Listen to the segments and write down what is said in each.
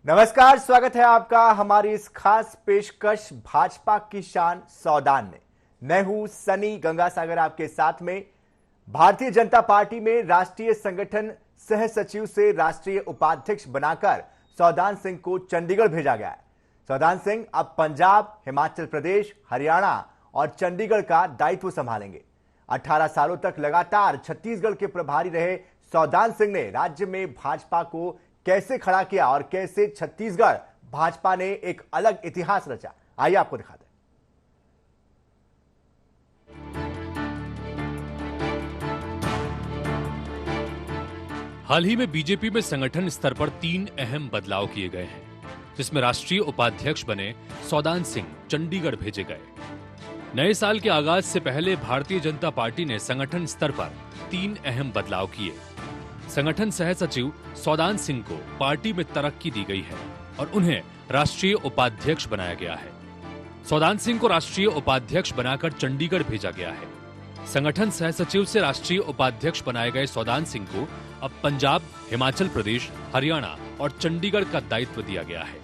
नमस्कार, स्वागत है आपका हमारी इस खास पेशकश भाजपा की शान सौदान में। मैं हूं सनी गंगासागर आपके साथ में। भारतीय जनता पार्टी में राष्ट्रीय संगठन सह सचिव से राष्ट्रीय उपाध्यक्ष बनाकर सौदान सिंह को चंडीगढ़ भेजा गया है। सौदान सिंह अब पंजाब, हिमाचल प्रदेश, हरियाणा और चंडीगढ़ का दायित्व संभालेंगे। 18 सालों तक लगातार छत्तीसगढ़ के प्रभारी रहे सौदान सिंह ने राज्य में भाजपा को कैसे खड़ा किया और कैसे छत्तीसगढ़ भाजपा ने एक अलग इतिहास रचा, आइए आपको दिखाते हैं। हाल ही में बीजेपी में संगठन स्तर पर 3 अहम बदलाव किए गए हैं, जिसमें राष्ट्रीय उपाध्यक्ष बने सौदान सिंह चंडीगढ़ भेजे गए। नए साल के आगाज से पहले भारतीय जनता पार्टी ने संगठन स्तर पर 3 अहम बदलाव किए। संगठन सह सचिव सौदान सिंह को पार्टी में तरक्की दी गई है और उन्हें राष्ट्रीय उपाध्यक्ष बनाया गया है। सौदान सिंह को राष्ट्रीय उपाध्यक्ष बनाकर चंडीगढ़ भेजा गया है। संगठन सह सचिव से राष्ट्रीय उपाध्यक्ष बनाए गए सौदान सिंह को अब पंजाब, हिमाचल प्रदेश, हरियाणा और चंडीगढ़ का दायित्व दिया गया है।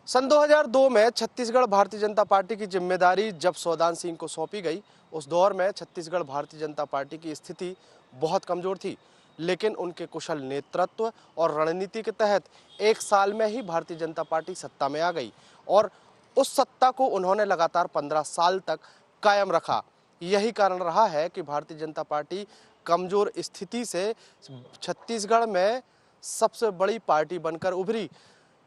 सन 2002 में छत्तीसगढ़ भारतीय जनता पार्टी की जिम्मेदारी जब सौदान सिंह को सौंपी गई, उस दौर में छत्तीसगढ़ भारतीय जनता पार्टी की स्थिति बहुत कमजोर थी, लेकिन उनके कुशल नेतृत्व और रणनीति के तहत 1 साल में ही भारतीय जनता पार्टी सत्ता में आ गई और उस सत्ता को उन्होंने लगातार 15 साल तक कायम रखा। यही कारण रहा है कि भारतीय जनता पार्टी कमजोर स्थिति से छत्तीसगढ़ में सबसे बड़ी पार्टी बनकर उभरी।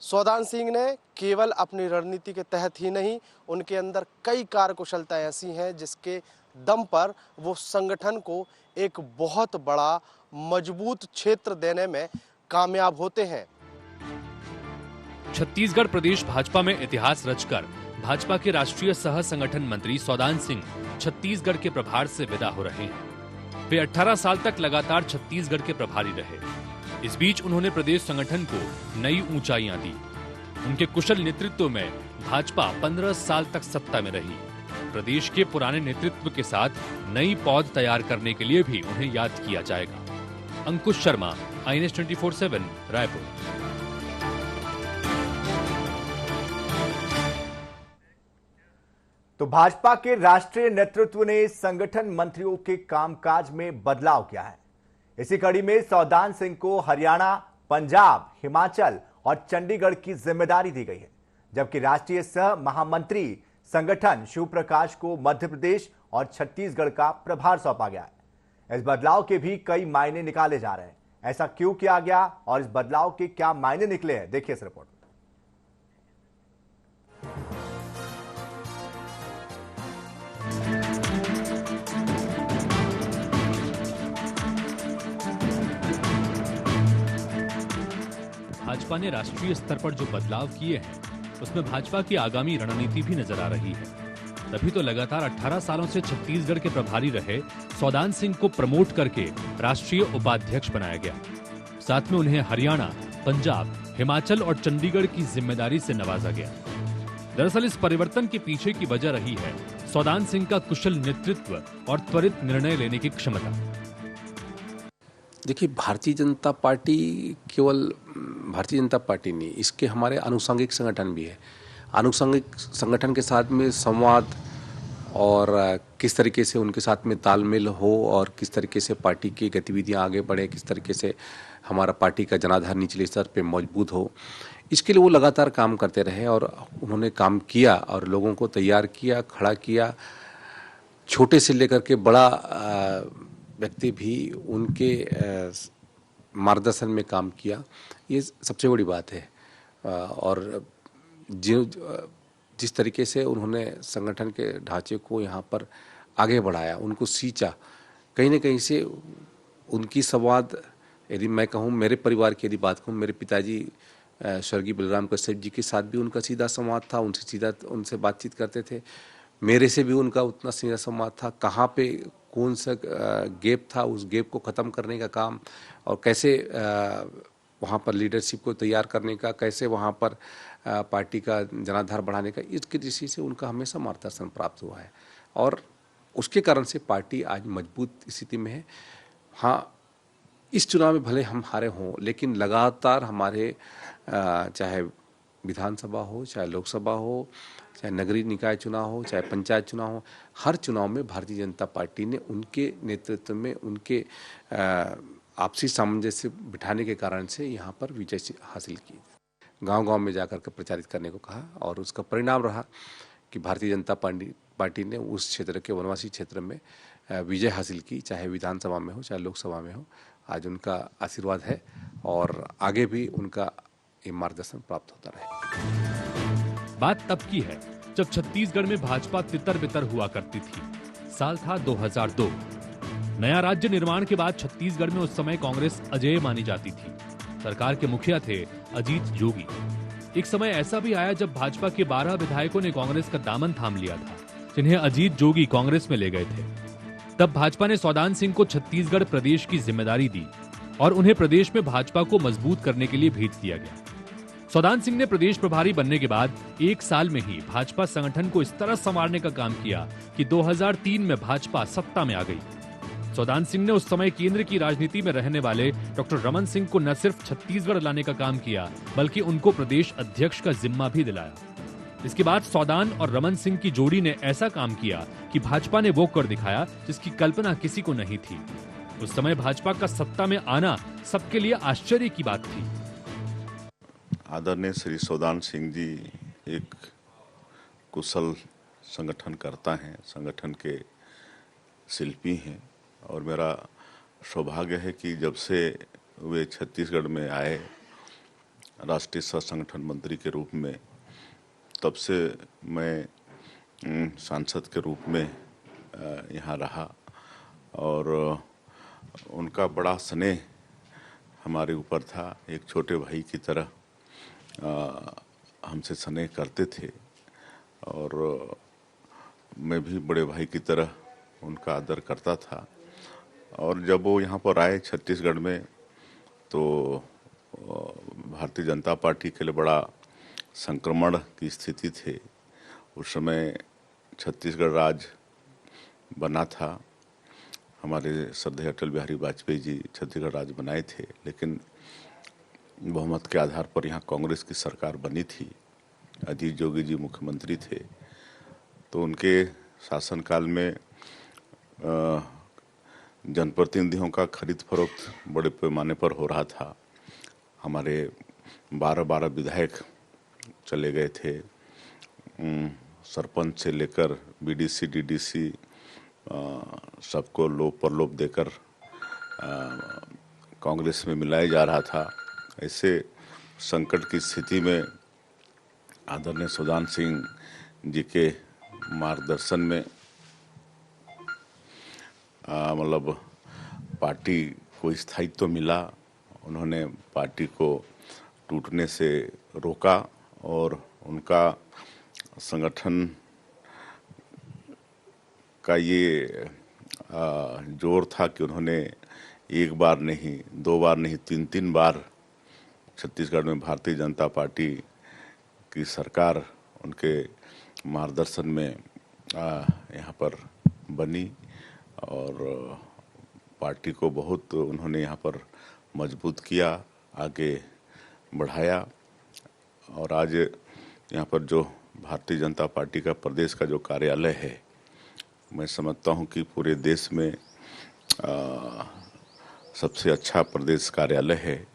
सौदान सिंह ने केवल अपनी रणनीति के तहत ही नहीं, उनके अंदर कई कार्यकुशलता ऐसी हैं जिसके दम पर वो संगठन को एक बहुत बड़ा मजबूत क्षेत्र देने में कामयाब होते हैं। छत्तीसगढ़ प्रदेश भाजपा में इतिहास रचकर भाजपा के राष्ट्रीय सह संगठन मंत्री सौदान सिंह छत्तीसगढ़ के प्रभार से विदा हो रहे हैं। वे 18 साल तक लगातार छत्तीसगढ़ के प्रभारी रहे। इस बीच उन्होंने प्रदेश संगठन को नई ऊंचाइयां दी। उनके कुशल नेतृत्व में भाजपा 15 साल तक सत्ता में रही। प्रदेश के पुराने नेतृत्व के साथ नई पौध तैयार करने के लिए भी उन्हें याद किया जाएगा। अंकुश शर्मा, INS 24/7, रायपुर। तो भाजपा के राष्ट्रीय नेतृत्व ने संगठन मंत्रियों के कामकाज में बदलाव किया है। इसी कड़ी में सौदान सिंह को हरियाणा, पंजाब, हिमाचल और चंडीगढ़ की जिम्मेदारी दी गई है, जबकि राष्ट्रीय सह महामंत्री संगठन शिव प्रकाश को मध्य प्रदेश और छत्तीसगढ़ का प्रभार सौंपा गया है। इस बदलाव के भी कई मायने निकाले जा रहे हैं। ऐसा क्यों किया गया और इस बदलाव के क्या मायने निकले हैं, देखिए इस रिपोर्ट में। भाजपा ने राष्ट्रीय स्तर पर जो बदलाव किए हैं, उसमें भाजपा की आगामी रणनीति भी नजर आ रही है। तभी तो लगातार 18 सालों से छत्तीसगढ़ के प्रभारी रहे सौदान सिंह को प्रमोट करके राष्ट्रीय उपाध्यक्ष बनाया गया। साथ में उन्हें हरियाणा, पंजाब, हिमाचल और चंडीगढ़ की जिम्मेदारी से नवाजा गया। दरअसल इस परिवर्तन के पीछे की वजह रही है सौदान सिंह का कुशल नेतृत्व और त्वरित निर्णय लेने की क्षमता। देखिए, भारतीय जनता पार्टी केवल भारतीय जनता पार्टी नहीं, इसके हमारे आनुषंगिक संगठन भी है। आनुषंगिक संगठन के साथ में संवाद और किस तरीके से उनके साथ में तालमेल हो और किस तरीके से पार्टी की गतिविधियां आगे बढ़े, किस तरीके से हमारा पार्टी का जनाधार निचले स्तर पे मजबूत हो, इसके लिए वो लगातार काम करते रहे और उन्होंने काम किया और लोगों को तैयार किया, खड़ा किया। छोटे से लेकर के बड़ा व्यक्ति भी उनके मार्गदर्शन में काम किया, ये सबसे बड़ी बात है। और जिस तरीके से उन्होंने संगठन के ढांचे को यहाँ पर आगे बढ़ाया, उनको सींचा, कहीं न कहीं से उनकी संवाद, यदि मैं कहूँ मेरे परिवार की यदि बात कहूँ, मेरे पिताजी स्वर्गीय बलराम कश्यप जी के साथ भी उनका सीधा संवाद था, उनसे बातचीत करते थे। मेरे से भी उनका उतना सीधा संवाद था। कहाँ पे कौन सा गैप था, उस गैप को ख़त्म करने का काम और कैसे वहाँ पर लीडरशिप को तैयार करने का, कैसे वहाँ पर पार्टी का जनाधार बढ़ाने का, इसकी दृष्टि से उनका हमेशा मार्गदर्शन प्राप्त हुआ है और उसके कारण से पार्टी आज मजबूत स्थिति में है। हाँ, इस चुनाव में भले हम हारे हों, लेकिन लगातार हमारे चाहे विधानसभा हो, चाहे लोकसभा हो, चाहे नगरीय निकाय चुनाव हो, चाहे पंचायत चुनाव हो, हर चुनाव में भारतीय जनता पार्टी ने उनके नेतृत्व में, उनके आपसी सामंजस्य बिठाने के कारण से यहाँ पर विजय हासिल की। गांव-गांव में जाकर के प्रचारित करने को कहा और उसका परिणाम रहा कि भारतीय जनता पार्टी ने उस क्षेत्र के वनवासी क्षेत्र में विजय हासिल की, चाहे विधानसभा में हो, चाहे लोकसभा में हो। आज उनका आशीर्वाद है और आगे भी उनका ये मार्गदर्शन प्राप्त होता रहे। बात तब की है जब छत्तीसगढ़ में भाजपा तितर बितर हुआ करती थी। साल था 2002। नया राज्य निर्माण के बाद छत्तीसगढ़ में उस समय कांग्रेस अजेय मानी जाती थी। सरकार के मुखिया थे अजीत जोगी। एक समय ऐसा भी आया जब भाजपा के 12 विधायकों ने कांग्रेस का दामन थाम लिया था, जिन्हें अजीत जोगी कांग्रेस में ले गए थे। तब भाजपा ने सौदान सिंह को छत्तीसगढ़ प्रदेश की जिम्मेदारी दी और उन्हें प्रदेश में भाजपा को मजबूत करने के लिए भेज दिया गया। सौदान सिंह ने प्रदेश प्रभारी बनने के बाद 1 साल में ही भाजपा संगठन को इस तरह संवारने का काम किया कि 2003 में भाजपा सत्ता में आ गई। सौदान सिंह ने उस समय केंद्र की राजनीति में रहने वाले डॉक्टर रमन सिंह को न सिर्फ छत्तीसगढ़ लाने का काम किया, बल्कि उनको प्रदेश अध्यक्ष का जिम्मा भी दिलाया। इसके बाद सौदान और रमन सिंह की जोड़ी ने ऐसा काम किया कि भाजपा ने वो कर दिखाया जिसकी कल्पना किसी को नहीं थी। उस समय भाजपा का सत्ता में आना सबके लिए आश्चर्य की बात थी। आदरणीय श्री सौदान सिंह जी एक कुशल संगठनकर्ता हैं, संगठन के शिल्पी हैं और मेरा सौभाग्य है कि जब से वे छत्तीसगढ़ में आए राष्ट्रीय सह संगठन मंत्री के रूप में, तब से मैं सांसद के रूप में यहाँ रहा और उनका बड़ा स्नेह हमारे ऊपर था। एक छोटे भाई की तरह हमसे स्नेह करते थे और मैं भी बड़े भाई की तरह उनका आदर करता था। और जब वो यहाँ पर आए छत्तीसगढ़ में तो भारतीय जनता पार्टी के लिए बड़ा संक्रमण की स्थिति थी। उस समय छत्तीसगढ़ राज्य बना था, हमारे श्रद्धेय अटल बिहारी वाजपेयी जी छत्तीसगढ़ राज्य बनाए थे, लेकिन बहुमत के आधार पर यहाँ कांग्रेस की सरकार बनी थी। अजीत जोगी जी मुख्यमंत्री थे, तो उनके शासनकाल में जनप्रतिनिधियों का खरीद फरोख्त बड़े पैमाने पर हो रहा था। हमारे 12 विधायक चले गए थे, सरपंच से लेकर बीडीसी डीडीसी सबको लोभ प्रलोभ देकर कांग्रेस में मिलाया जा रहा था। ऐसे संकट की स्थिति में आदरणीय सौदान सिंह जी के मार्गदर्शन में मतलब पार्टी को स्थायित्व मिला। उन्होंने पार्टी को टूटने से रोका और उनका संगठन का ये जोर था कि उन्होंने 1 बार नहीं, 2 बार नहीं, 3 बार छत्तीसगढ़ में भारतीय जनता पार्टी की सरकार उनके मार्गदर्शन में यहाँ पर बनी और पार्टी को बहुत उन्होंने यहाँ पर मजबूत किया, आगे बढ़ाया। और आज यहाँ पर जो भारतीय जनता पार्टी का प्रदेश का जो कार्यालय है, मैं समझता हूँ कि पूरे देश में सबसे अच्छा प्रदेश कार्यालय है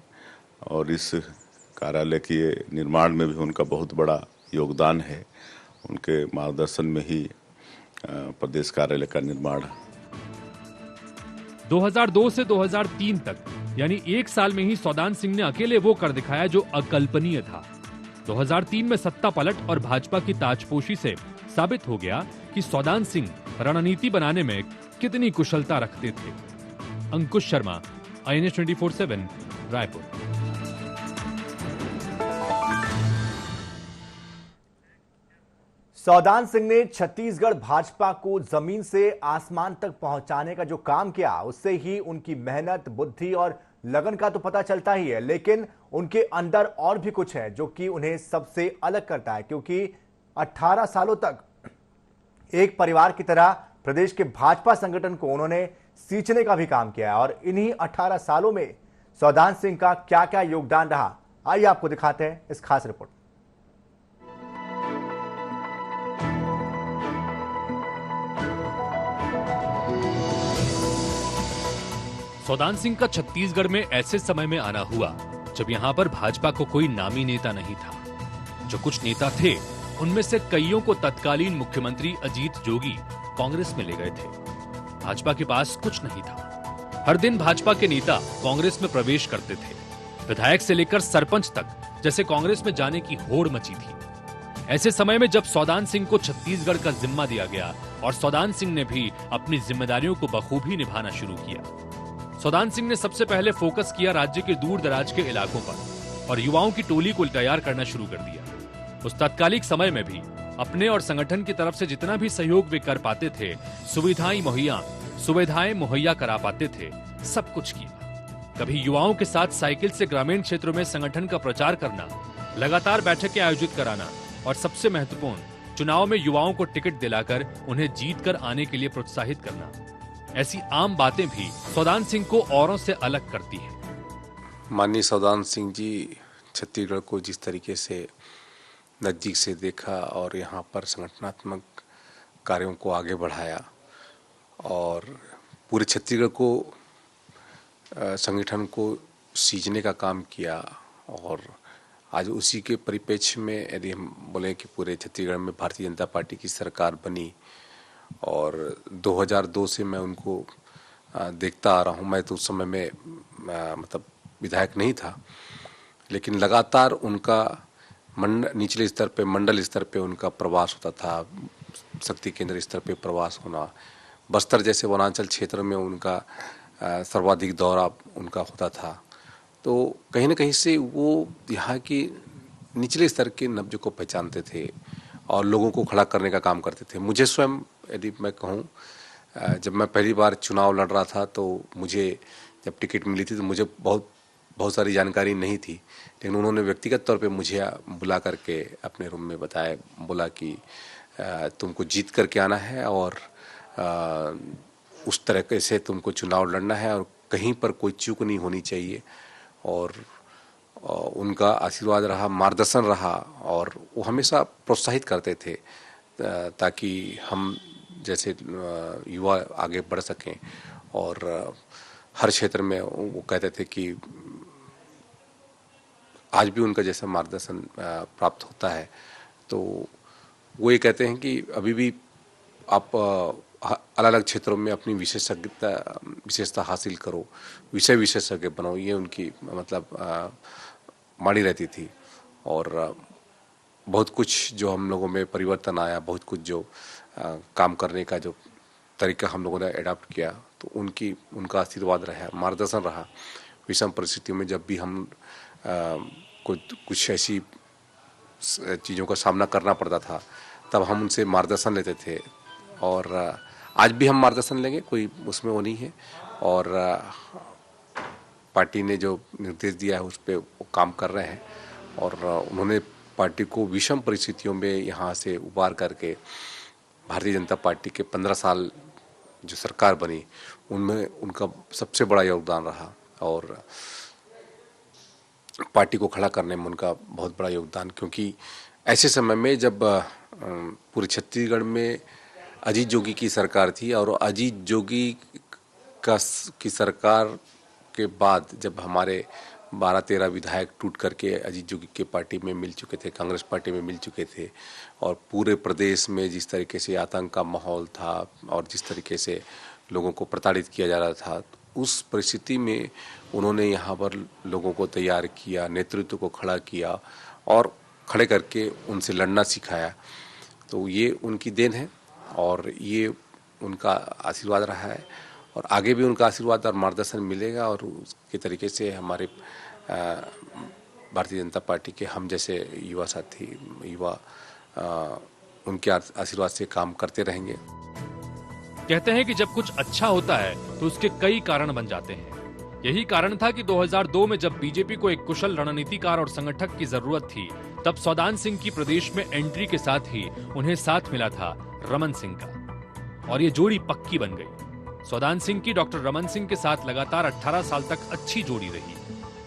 और इस कार्यालय के निर्माण में भी उनका बहुत बड़ा योगदान है। उनके मार्गदर्शन में ही प्रदेश कार्यालय का निर्माण 2002 से 2003 तक यानी 1 साल में ही सौदान सिंह ने अकेले वो कर दिखाया जो अकल्पनीय था। 2003 में सत्ता पलट और भाजपा की ताजपोशी से साबित हो गया कि सौदान सिंह रणनीति बनाने में कितनी कुशलता रखते थे। अंकुश शर्मा, INS 24/7, रायपुर। सौदान सिंह ने छत्तीसगढ़ भाजपा को जमीन से आसमान तक पहुंचाने का जो काम किया, उससे ही उनकी मेहनत, बुद्धि और लगन का तो पता चलता ही है, लेकिन उनके अंदर और भी कुछ है जो कि उन्हें सबसे अलग करता है, क्योंकि 18 सालों तक एक परिवार की तरह प्रदेश के भाजपा संगठन को उन्होंने सींचने का भी काम किया है। और इन्हीं 18 सालों में सौदान सिंह का क्या क्या योगदान रहा, आइए आपको दिखाते हैं इस खास रिपोर्ट। सौदान सिंह का छत्तीसगढ़ में ऐसे समय में आना हुआ जब यहां पर भाजपा को कोई नामी नेता नहीं था। जो कुछ नेता थे उनमें से कईयों को तत्कालीन मुख्यमंत्री अजीत जोगी कांग्रेस में ले गए थे। भाजपा के पास कुछ नहीं था। हर दिन भाजपा के नेता कांग्रेस में प्रवेश करते थे। विधायक से लेकर सरपंच तक जैसे कांग्रेस में जाने की होड़ मची थी। ऐसे समय में जब सौदान सिंह को छत्तीसगढ़ का जिम्मा दिया गया और सौदान सिंह ने भी अपनी जिम्मेदारियों को बखूबी निभाना शुरू किया। सौदान सिंह ने सबसे पहले फोकस किया राज्य के दूर दराज के इलाकों पर और युवाओं की टोली को तैयार करना शुरू कर दिया। उस तात्कालिक समय में भी अपने और संगठन की तरफ से जितना भी सहयोग वे कर पाते थे, सुविधाएं मुहैया करा पाते थे, सब कुछ किया। कभी युवाओं के साथ साइकिल से ग्रामीण क्षेत्रों में संगठन का प्रचार करना, लगातार बैठकें आयोजित कराना और सबसे महत्वपूर्ण चुनाव में युवाओं को टिकट दिलाकर उन्हें जीत कर आने के लिए प्रोत्साहित करना। ऐसी आम बातें भी सौदान सिंह को औरों से अलग करती हैं। माननीय सौदान सिंह जी छत्तीसगढ़ को जिस तरीके से नज़दीक से देखा और यहाँ पर संगठनात्मक कार्यों को आगे बढ़ाया और पूरे छत्तीसगढ़ को संगठन को सींचने का काम किया, और आज उसी के परिप्रेक्ष्य में यदि हम बोलें कि पूरे छत्तीसगढ़ में भारतीय जनता पार्टी की सरकार बनी और 2002 से मैं उनको देखता आ रहा हूँ। मैं तो उस समय में मतलब विधायक नहीं था, लेकिन लगातार उनका निचले स्तर पे, मंडल स्तर पे उनका प्रवास होता था, शक्ति केंद्र स्तर पे प्रवास होना, बस्तर जैसे वनांचल क्षेत्र में उनका सर्वाधिक दौरा उनका होता था। तो कहीं न कहीं से वो यहाँ की निचले स्तर के नब्ज को पहचानते थे और लोगों को खड़ा करने का काम करते थे। मुझे स्वयं यदि मैं कहूँ, जब मैं पहली बार चुनाव लड़ रहा था तो मुझे जब टिकट मिली थी तो मुझे बहुत सारी जानकारी नहीं थी, लेकिन उन्होंने व्यक्तिगत तौर पे मुझे बुला करके अपने रूम में बताया, बोला कि तुमको जीत करके आना है और उस तरह से तुमको चुनाव लड़ना है और कहीं पर कोई चूक नहीं होनी चाहिए। और उनका आशीर्वाद रहा, मार्गदर्शन रहा और वो हमेशा प्रोत्साहित करते थे ताकि हम जैसे युवा आगे बढ़ सकें। और हर क्षेत्र में वो कहते थे कि आज भी उनका जैसा मार्गदर्शन प्राप्त होता है। तो वो ये कहते हैं कि अभी भी आप अलग अलग क्षेत्रों में अपनी विशेषता हासिल करो, विषय विशेषज्ञ बनो, ये उनकी मतलब मानी रहती थी। और बहुत कुछ जो हम लोगों में परिवर्तन आया, बहुत कुछ जो काम करने का जो तरीका हम लोगों ने एडाप्ट किया, तो उनका आशीर्वाद रहा, मार्गदर्शन रहा। विषम परिस्थितियों में जब भी हम कुछ ऐसी चीज़ों का सामना करना पड़ता था, तब हम उनसे मार्गदर्शन लेते थे और आज भी हम मार्गदर्शन लेंगे, कोई उसमें वो नहीं है। और पार्टी ने जो निर्देश दिया है उस पर वो काम कर रहे हैं और उन्होंने पार्टी को विषम परिस्थितियों में यहाँ से उबार करके भारतीय जनता पार्टी के 15 साल जो सरकार बनी उनमें उनका सबसे बड़ा योगदान रहा और पार्टी को खड़ा करने में उनका बहुत बड़ा योगदान। क्योंकि ऐसे समय में जब पूरे छत्तीसगढ़ में अजीत जोगी की सरकार थी और अजीत जोगी की सरकार के बाद जब हमारे 12-13 विधायक टूट करके अजीत जोगी के पार्टी में मिल चुके थे, कांग्रेस पार्टी में मिल चुके थे, और पूरे प्रदेश में जिस तरीके से आतंक का माहौल था और जिस तरीके से लोगों को प्रताड़ित किया जा रहा था, उस परिस्थिति में उन्होंने यहाँ पर लोगों को तैयार किया, नेतृत्व को खड़ा किया और खड़े करके उनसे लड़ना सिखाया। तो ये उनकी देन है और ये उनका आशीर्वाद रहा है और आगे भी उनका आशीर्वाद और मार्गदर्शन मिलेगा। और उसके तरीके से हमारे भारतीय जनता पार्टी के हम जैसे युवा साथी उनके आशीर्वाद से काम करते रहेंगे। कहते हैं कि जब कुछ अच्छा होता है तो उसके कई कारण बन जाते हैं। यही कारण था कि 2002 में जब बीजेपी को एक कुशल रणनीतिकार और संगठक की जरूरत थी, तब सौदान सिंह की प्रदेश में एंट्री के साथ ही उन्हें साथ मिला था रमन सिंह का और ये जोड़ी पक्की बन गई। सौदान सिंह की डॉक्टर रमन सिंह के साथ लगातार 18 साल तक अच्छी जोड़ी रही।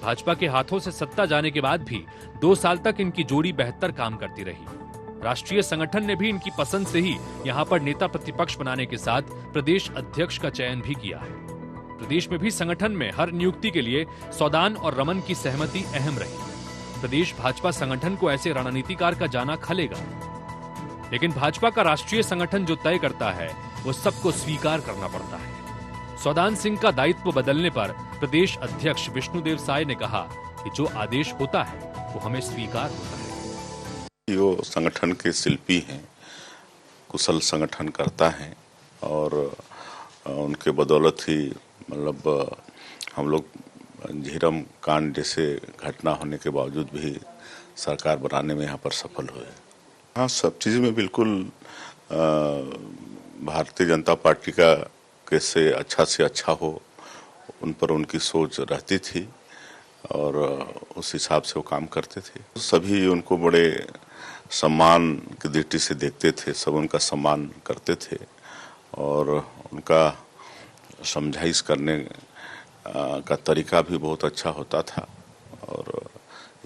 भाजपा के हाथों से सत्ता जाने के बाद भी 2 साल तक इनकी जोड़ी बेहतर काम करती रही। राष्ट्रीय संगठन ने भी इनकी पसंद से ही यहां पर नेता प्रतिपक्ष बनाने के साथ प्रदेश अध्यक्ष का चयन भी किया है। प्रदेश में भी संगठन में हर नियुक्ति के लिए सौदान और रमन की सहमति अहम रही। प्रदेश भाजपा संगठन को ऐसे रणनीतिकार का जाना खलेगा, लेकिन भाजपा का राष्ट्रीय संगठन जो तय करता है वो सबको स्वीकार करना पड़ता है। सौदान सिंह का दायित्व बदलने पर प्रदेश अध्यक्ष विष्णुदेव साय ने कहा कि जो आदेश होता है वो हमें स्वीकार होता है। वो संगठन के शिल्पी हैं, कुशल संगठन करता है और उनके बदौलत ही मतलब हम लोग झीरम कांड जैसे घटना होने के बावजूद भी सरकार बनाने में यहाँ पर सफल हुए। हाँ, सब चीज़ में बिल्कुल भारतीय जनता पार्टी का कैसे अच्छा से अच्छा हो उन पर उनकी सोच रहती थी और उस हिसाब से वो काम करते थे। सभी उनको बड़े सम्मान की दृष्टि से देखते थे, सब उनका सम्मान करते थे और उनका समझाइश करने का तरीका भी बहुत अच्छा होता था और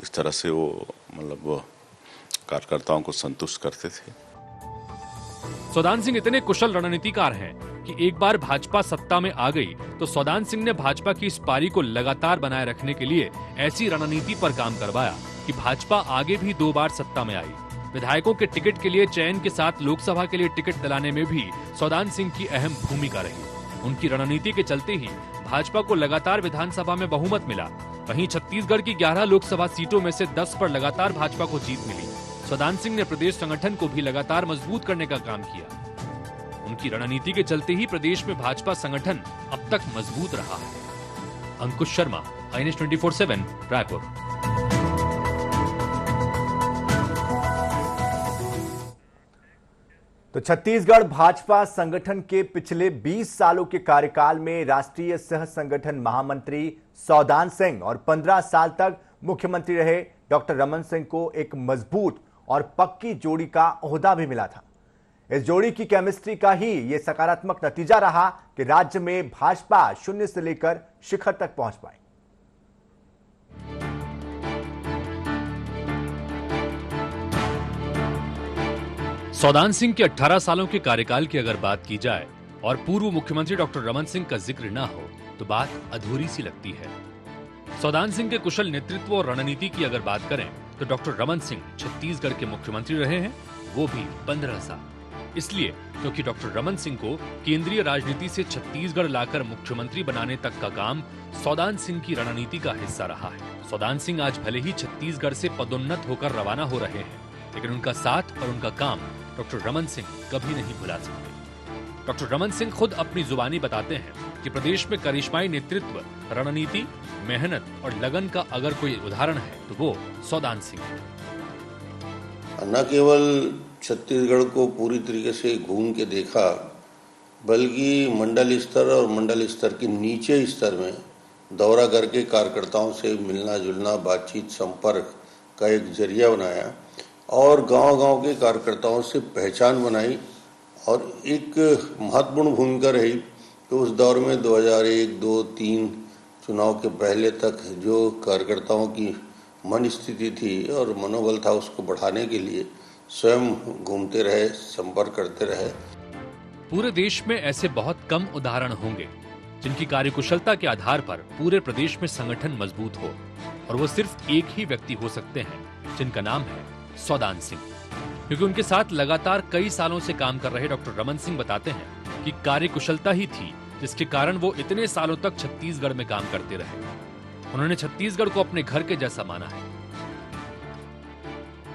इस तरह से वो मतलब कार्यकर्ताओं को संतुष्ट करते थे। सौदान सिंह इतने कुशल रणनीतिकार हैं कि एक बार भाजपा सत्ता में आ गई तो सौदान सिंह ने भाजपा की इस पारी को लगातार बनाए रखने के लिए ऐसी रणनीति पर काम करवाया कि भाजपा आगे भी 2 बार सत्ता में आई। विधायकों के टिकट के लिए चयन के साथ लोकसभा के लिए टिकट दिलाने में भी सौदान सिंह की अहम भूमिका रही। उनकी रणनीति के चलते ही भाजपा को लगातार विधानसभा में बहुमत मिला। वहीं छत्तीसगढ़ की 11 लोकसभा सीटों में से 10 पर लगातार भाजपा को जीत मिली। सौदान सिंह ने प्रदेश संगठन को भी लगातार मजबूत करने का काम किया। उनकी रणनीति के चलते ही प्रदेश में भाजपा संगठन अब तक मजबूत रहा है। अंकुश शर्मा, INS 24/7, रायपुर। तो छत्तीसगढ़ भाजपा संगठन के पिछले 20 सालों के कार्यकाल में राष्ट्रीय सह संगठन महामंत्री सौदान सिंह और 15 साल तक मुख्यमंत्री रहे डॉक्टर रमन सिंह को एक मजबूत और पक्की जोड़ी का ओहदा भी मिला था। इस जोड़ी की केमिस्ट्री का ही यह सकारात्मक नतीजा रहा कि राज्य में भाजपा शून्य से लेकर शिखर तक पहुंच पाई। सौदान सिंह के 18 सालों के कार्यकाल की अगर बात की जाए और पूर्व मुख्यमंत्री डॉक्टर रमन सिंह का जिक्र ना हो तो बात अधूरी सी लगती है। सौदान सिंह के कुशल नेतृत्व और रणनीति की अगर बात करें तो डॉक्टर रमन सिंह छत्तीसगढ़ के मुख्यमंत्री रहे हैं, वो भी 15 साल। इसलिए क्योंकि डॉक्टर रमन सिंह को केंद्रीय राजनीति से छत्तीसगढ़ लाकर मुख्यमंत्री बनाने तक का काम सौदान सिंह की रणनीति का हिस्सा रहा है। सौदान सिंह आज भले ही छत्तीसगढ़ से पदोन्नत होकर रवाना हो रहे हैं, लेकिन उनका साथ और उनका काम डॉक्टर रमन सिंह कभी नहीं भुला सकते। डॉक्टर रमन सिंह खुद अपनी जुबानी बताते हैं कि प्रदेश में करिश्माई नेतृत्व, रणनीति, मेहनत और लगन का अगर कोई उदाहरण है तो वो सौदान सिंह है। न केवल छत्तीसगढ़ को पूरी तरीके से घूम के देखा, बल्कि मंडल स्तर और मंडल स्तर के नीचे स्तर में दौरा करके कार्यकर्ताओं से मिलना जुलना, बातचीत, संपर्क का एक जरिया बनाया और गांव-गांव के कार्यकर्ताओं से पहचान बनाई और एक महत्वपूर्ण भूमिका रही कि उस दौर में 2001, 2, 3 चुनाव के पहले तक जो कार्यकर्ताओं की मन स्थिति थी और मनोबल था, उसको बढ़ाने के लिए स्वयं घूमते रहे, संपर्क करते रहे। पूरे देश में ऐसे बहुत कम उदाहरण होंगे जिनकी कार्यकुशलता के आधार पर पूरे प्रदेश में संगठन मजबूत हो, और वो सिर्फ एक ही व्यक्ति हो सकते हैं जिनका नाम है सौदान सिंह। क्योंकि उनके साथ लगातार कई सालों से काम कर रहे डॉक्टर रमन सिंह बताते हैं कि कार्यकुशलता ही थी जिसके कारण वो इतने सालों तक छत्तीसगढ़ में काम करते रहे। उन्होंने छत्तीसगढ़ को अपने घर के जैसा माना है।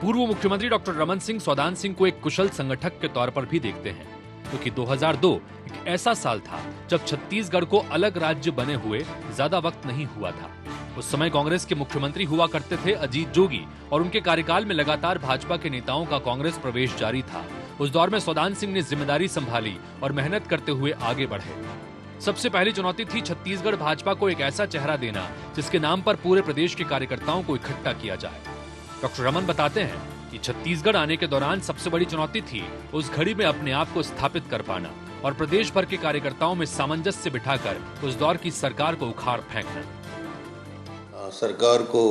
पूर्व मुख्यमंत्री डॉक्टर रमन सिंह सौदान सिंह को एक कुशल संगठक के तौर पर भी देखते हैं, क्योंकि 2002 एक ऐसा साल था जब छत्तीसगढ़ को अलग राज्य बने हुए ज्यादा वक्त नहीं हुआ था। उस समय कांग्रेस के मुख्यमंत्री हुआ करते थे अजीत जोगी, और उनके कार्यकाल में लगातार भाजपा के नेताओं का कांग्रेस प्रवेश जारी था। उस दौर में सौदान सिंह ने जिम्मेदारी संभाली और मेहनत करते हुए आगे बढ़े। सबसे पहली चुनौती थी छत्तीसगढ़ भाजपा को एक ऐसा चेहरा देना जिसके नाम पर पूरे प्रदेश के कार्यकर्ताओं को इकट्ठा किया जाए। डॉक्टर रमन बताते हैं कि छत्तीसगढ़ आने के दौरान सबसे बड़ी चुनौती थी उस घड़ी में अपने आप को स्थापित कर पाना। और प्रदेश भर के कार्यकर्ताओं में सामंजस्य बिठाकर उस दौर की सरकार को उखाड़ फेंकना। सरकार को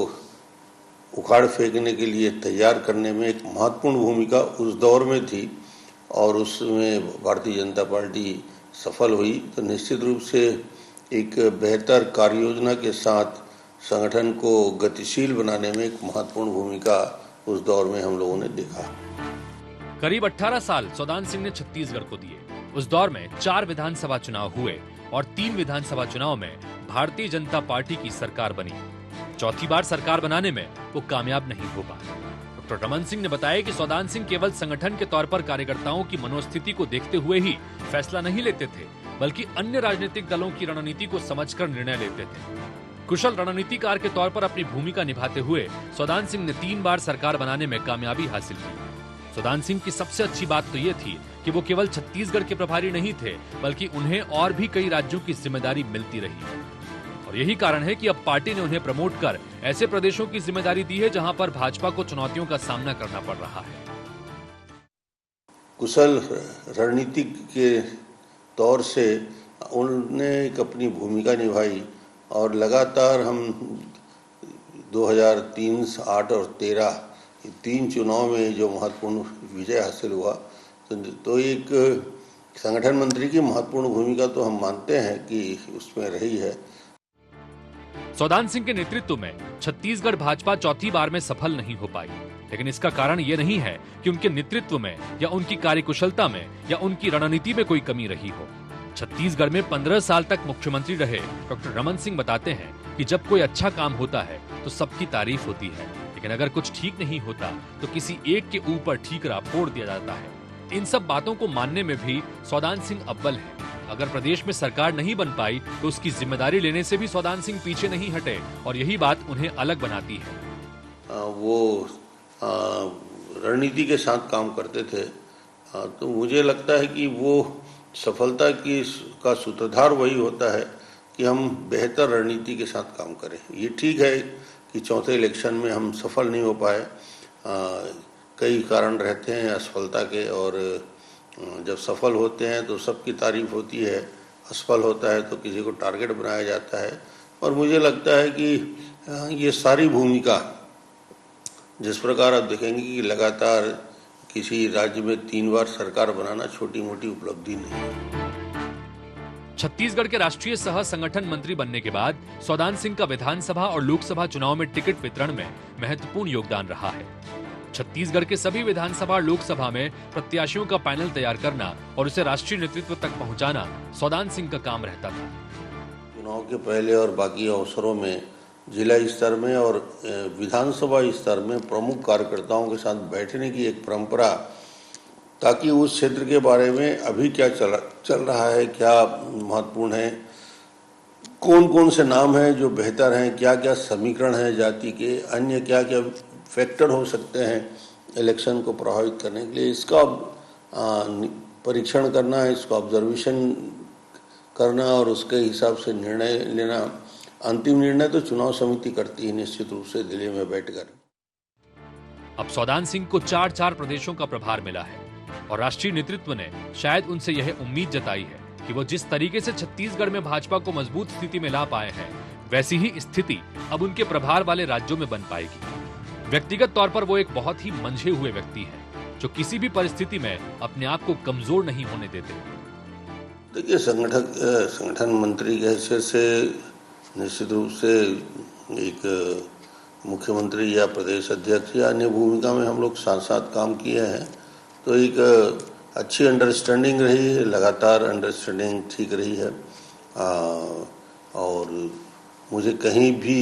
उखाड़ फेंकने के लिए तैयार करने में एक महत्वपूर्ण भूमिका उस दौर में थी और उसमें भारतीय जनता पार्टी सफल हुई। तो निश्चित रूप से एक बेहतर कार्य योजना के साथ संगठन को गतिशील बनाने में एक महत्वपूर्ण भूमिका उस दौर में हम लोगों ने देखा। करीब 18 साल सौदान सिंह ने छत्तीसगढ़ को दिए। उस दौर में 4 विधानसभा चुनाव हुए और 3 विधानसभा चुनाव में भारतीय जनता पार्टी की सरकार बनी। चौथी बार सरकार बनाने में वो कामयाब नहीं हो पाए। डॉक्टर रमन सिंह ने बताया कि सौदान सिंह केवल संगठन के तौर पर कार्यकर्ताओं की मनोस्थिति को देखते हुए ही फैसला नहीं लेते थे, बल्कि अन्य राजनीतिक दलों की रणनीति को समझकर निर्णय लेते थे। कुशल रणनीतिकार के तौर पर अपनी भूमिका निभाते हुए सौदान सिंह ने 3 बार सरकार बनाने में कामयाबी हासिल की। सौदान सिंह की सबसे अच्छी बात तो ये थी कि वो केवल छत्तीसगढ़ के प्रभारी नहीं थे, बल्कि उन्हें और भी कई राज्यों की जिम्मेदारी मिलती रही। और यही कारण है कि अब पार्टी ने उन्हें प्रमोट कर ऐसे प्रदेशों की जिम्मेदारी दी है जहां पर भाजपा को चुनौतियों का सामना करना पड़ रहा है। कुशल रणनीतिक के तौर से उन्होंने एक अपनी भूमिका निभाई और लगातार हम 2003, 8 और 13 3 चुनाव में जो महत्वपूर्ण विजय हासिल हुआ, तो एक संगठन मंत्री की महत्वपूर्ण भूमिका तो हम मानते हैं कि उसमें रही है। सौदान सिंह के नेतृत्व में छत्तीसगढ़ भाजपा चौथी बार में सफल नहीं हो पाई, लेकिन इसका कारण ये नहीं है कि उनके नेतृत्व में या उनकी कार्यकुशलता में या उनकी रणनीति में कोई कमी रही हो। छत्तीसगढ़ में 15 साल तक मुख्यमंत्री रहे डॉक्टर रमन सिंह बताते हैं कि जब कोई अच्छा काम होता है तो सबकी तारीफ होती है, लेकिन अगर कुछ ठीक नहीं होता तो किसी एक के ऊपर ठीकरा फोड़ दिया जाता है। इन सब बातों को मानने में भी सौदान सिंह अव्वल है। अगर प्रदेश में सरकार नहीं बन पाई तो उसकी जिम्मेदारी लेने से भी सौदान सिंह पीछे नहीं हटे और यही बात उन्हें अलग बनाती है। वो रणनीति के साथ काम करते थे, तो मुझे लगता है कि वो सफलता का सूत्रधार वही होता है कि हम बेहतर रणनीति के साथ काम करें। ये ठीक है कि चौथे इलेक्शन में हम सफल नहीं हो पाए, कई कारण रहते हैं असफलता के, और जब सफल होते हैं तो सबकी तारीफ होती है, असफल होता है तो किसी को टारगेट बनाया जाता है। और मुझे लगता है कि ये सारी भूमिका, जिस प्रकार आप देखेंगे कि लगातार किसी राज्य में 3 बार सरकार बनाना छोटी मोटी उपलब्धि नहीं है। छत्तीसगढ़ के राष्ट्रीय सह संगठन मंत्री बनने के बाद सौदान सिंह का विधानसभा और लोकसभा चुनाव में टिकट वितरण में महत्वपूर्ण योगदान रहा है। छत्तीसगढ़ के सभी विधानसभा और लोकसभा में प्रत्याशियों का पैनल तैयार करना और उसे राष्ट्रीय नेतृत्व तक पहुंचाना सौदान सिंह का काम रहता था। चुनाव के पहले और बाकी अवसरों में जिला स्तर में और विधानसभा स्तर में प्रमुख कार्यकर्ताओं के साथ बैठने की एक परंपरा, ताकि उस क्षेत्र के बारे में अभी क्या चल रहा है, क्या महत्वपूर्ण है, कौन कौन से नाम हैं जो बेहतर हैं, क्या क्या समीकरण हैं जाति के, अन्य क्या क्या फैक्टर हो सकते हैं इलेक्शन को प्रभावित करने के लिए, इसका परीक्षण करना, इसका ऑब्जर्वेशन करना और उसके हिसाब से निर्णय लेना। अंतिम निर्णय तो चुनाव समिति करती है निश्चित रूप से दिल्ली में बैठकर। अब सौदान सिंह को 4 प्रदेशों का प्रभार मिला है और राष्ट्रीय नेतृत्व ने शायद उनसे यह उम्मीद जताई है कि वो जिस तरीके से छत्तीसगढ़ में भाजपा को मजबूत स्थिति में ला पाए हैं, वैसी ही स्थिति अब उनके प्रभार वाले राज्यों में बन पाएगी। व्यक्तिगत तौर पर वो एक बहुत ही मंझे हुए व्यक्ति हैं, जो किसी भी परिस्थिति में अपने आप को कमजोर नहीं होने देते। देखिए, संगठन मंत्री के हैसियत से निश्चित रूप से एक मुख्यमंत्री या प्रदेश अध्यक्ष या अन्य भूमिका में हम लोग साथ साथ काम किए हैं, तो एक अच्छी अंडरस्टैंडिंग रही है, लगातार अंडरस्टैंडिंग ठीक रही है। और मुझे कहीं भी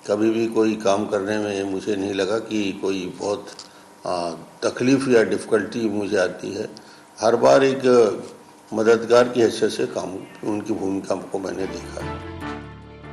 कभी भी कोई काम करने में मुझे नहीं लगा कि कोई बहुत तकलीफ या डिफ़िकल्टी मुझे आती है। हर बार एक मददगार की हैसियत से काम, उनकी भूमिका को मैंने देखा।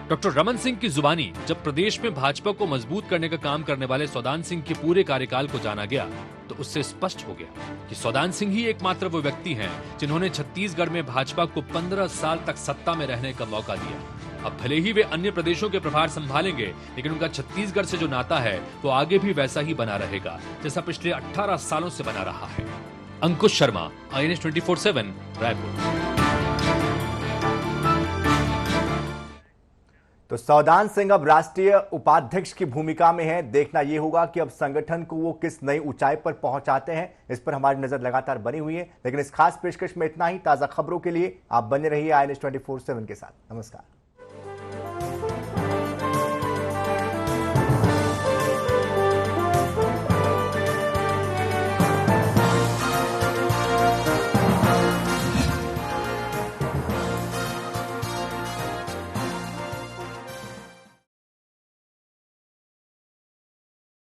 डॉक्टर रमन सिंह की जुबानी जब प्रदेश में भाजपा को मजबूत करने का काम करने वाले सौदान सिंह के पूरे कार्यकाल को जाना गया, तो उससे स्पष्ट हो गया कि सौदान सिंह ही एकमात्र वो व्यक्ति हैं जिन्होंने छत्तीसगढ़ में भाजपा को 15 साल तक सत्ता में रहने का मौका दिया। अब भले ही वे अन्य प्रदेशों के प्रभार संभालेंगे, लेकिन उनका छत्तीसगढ़ से जो नाता है वो आगे भी वैसा ही बना रहेगा जैसा पिछले 18 सालों से बना रहा है। अंकुश शर्मा, INS 24/7 रायपुर। तो सौदान सिंह अब राष्ट्रीय उपाध्यक्ष की भूमिका में है। देखना यह होगा कि अब संगठन को वो किस नई ऊंचाई पर पहुंचाते हैं। इस पर हमारी नजर लगातार बनी हुई है। लेकिन इस खास पेशकश में इतना ही। ताजा खबरों के लिए आप बने रहिए INS 24/7 के साथ। नमस्कार।